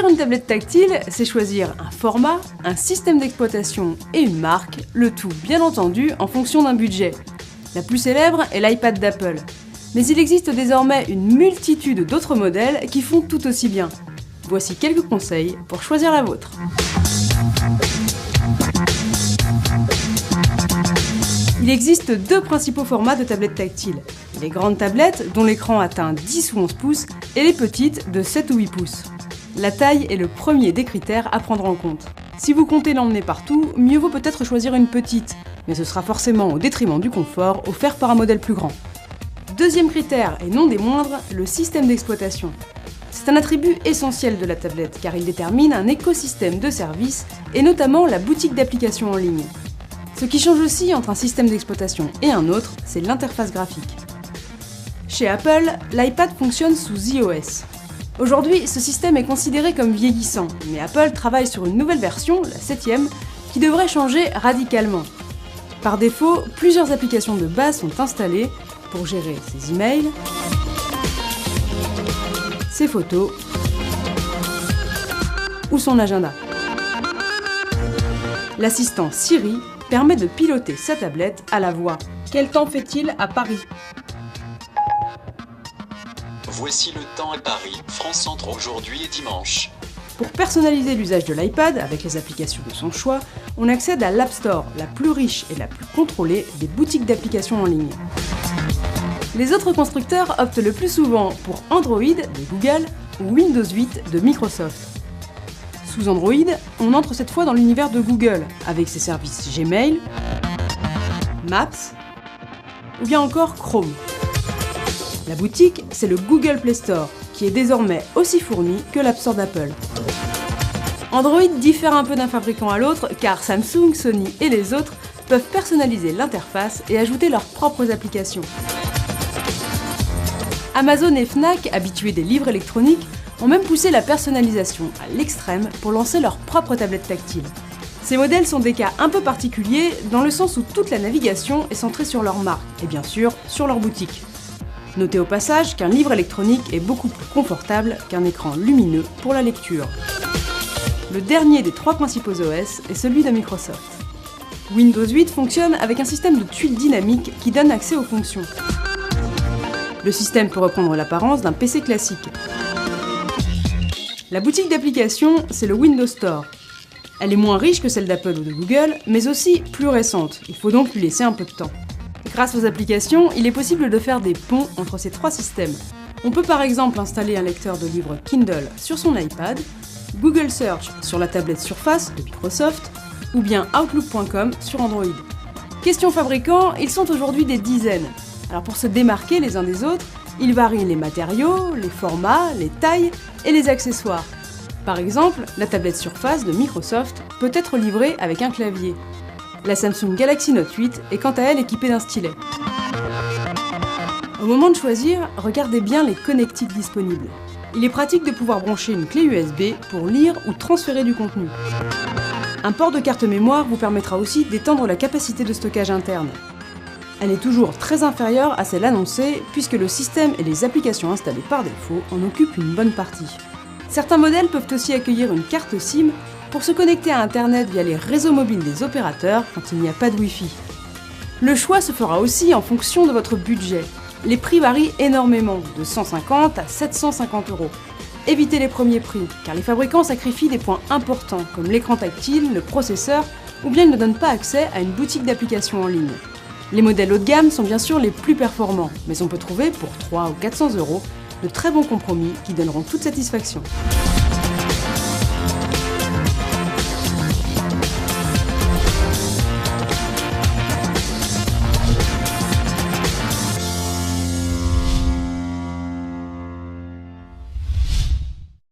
Choisir une tablette tactile, c'est choisir un format, un système d'exploitation et une marque, le tout bien entendu en fonction d'un budget. La plus célèbre est l'iPad d'Apple. Mais il existe désormais une multitude d'autres modèles qui font tout aussi bien. Voici quelques conseils pour choisir la vôtre. Il existe deux principaux formats de tablettes tactiles. Les grandes tablettes, dont l'écran atteint 10 ou 11 pouces, et les petites de 7 ou 8 pouces. La taille est le premier des critères à prendre en compte. Si vous comptez l'emmener partout, mieux vaut peut-être choisir une petite, mais ce sera forcément au détriment du confort offert par un modèle plus grand. Deuxième critère, et non des moindres, le système d'exploitation. C'est un attribut essentiel de la tablette car il détermine un écosystème de services et notamment la boutique d'applications en ligne. Ce qui change aussi entre un système d'exploitation et un autre, c'est l'interface graphique. Chez Apple, l'iPad fonctionne sous iOS. Aujourd'hui, ce système est considéré comme vieillissant, mais Apple travaille sur une nouvelle version, la 7e, qui devrait changer radicalement. Par défaut, plusieurs applications de base sont installées pour gérer ses emails, ses photos ou son agenda. L'assistant Siri permet de piloter sa tablette à la voix. Quel temps fait-il à Paris ? Voici le temps à Paris, France Centre aujourd'hui et dimanche. Pour personnaliser l'usage de l'iPad avec les applications de son choix, on accède à l'App Store, la plus riche et la plus contrôlée des boutiques d'applications en ligne. Les autres constructeurs optent le plus souvent pour Android de Google ou Windows 8 de Microsoft. Sous Android, on entre cette fois dans l'univers de Google, avec ses services Gmail, Maps ou bien encore Chrome. La boutique, c'est le Google Play Store, qui est désormais aussi fourni que l'App Store d'Apple. Android diffère un peu d'un fabricant à l'autre, car Samsung, Sony et les autres peuvent personnaliser l'interface et ajouter leurs propres applications. Amazon et Fnac, habitués des livres électroniques, ont même poussé la personnalisation à l'extrême pour lancer leur propre tablette tactile. Ces modèles sont des cas un peu particuliers dans le sens où toute la navigation est centrée sur leur marque et bien sûr sur leur boutique. Notez au passage qu'un livre électronique est beaucoup plus confortable qu'un écran lumineux pour la lecture. Le dernier des trois principaux OS est celui de Microsoft. Windows 8 fonctionne avec un système de tuiles dynamiques qui donne accès aux fonctions. Le système peut reprendre l'apparence d'un PC classique. La boutique d'applications, c'est le Windows Store. Elle est moins riche que celle d'Apple ou de Google, mais aussi plus récente, il faut donc lui laisser un peu de temps. Grâce aux applications, il est possible de faire des ponts entre ces trois systèmes. On peut par exemple installer un lecteur de livres Kindle sur son iPad, Google Search sur la tablette Surface de Microsoft, ou bien Outlook.com sur Android. Question fabricants, ils sont aujourd'hui des dizaines. Alors pour se démarquer les uns des autres, ils varient les matériaux, les formats, les tailles et les accessoires. Par exemple, la tablette Surface de Microsoft peut être livrée avec un clavier. La Samsung Galaxy Note 8 est quant à elle équipée d'un stylet. Au moment de choisir, regardez bien les connectiques disponibles. Il est pratique de pouvoir brancher une clé USB pour lire ou transférer du contenu. Un port de carte mémoire vous permettra aussi d'étendre la capacité de stockage interne. Elle est toujours très inférieure à celle annoncée puisque le système et les applications installées par défaut en occupent une bonne partie. Certains modèles peuvent aussi accueillir une carte SIM pour se connecter à Internet via les réseaux mobiles des opérateurs quand il n'y a pas de Wi-Fi. Le choix se fera aussi en fonction de votre budget. Les prix varient énormément, de 150 à 750 €. Évitez les premiers prix, car les fabricants sacrifient des points importants comme l'écran tactile, le processeur, ou bien ils ne donnent pas accès à une boutique d'applications en ligne. Les modèles haut de gamme sont bien sûr les plus performants, mais on peut trouver pour 300 ou 400 € de très bons compromis qui donneront toute satisfaction.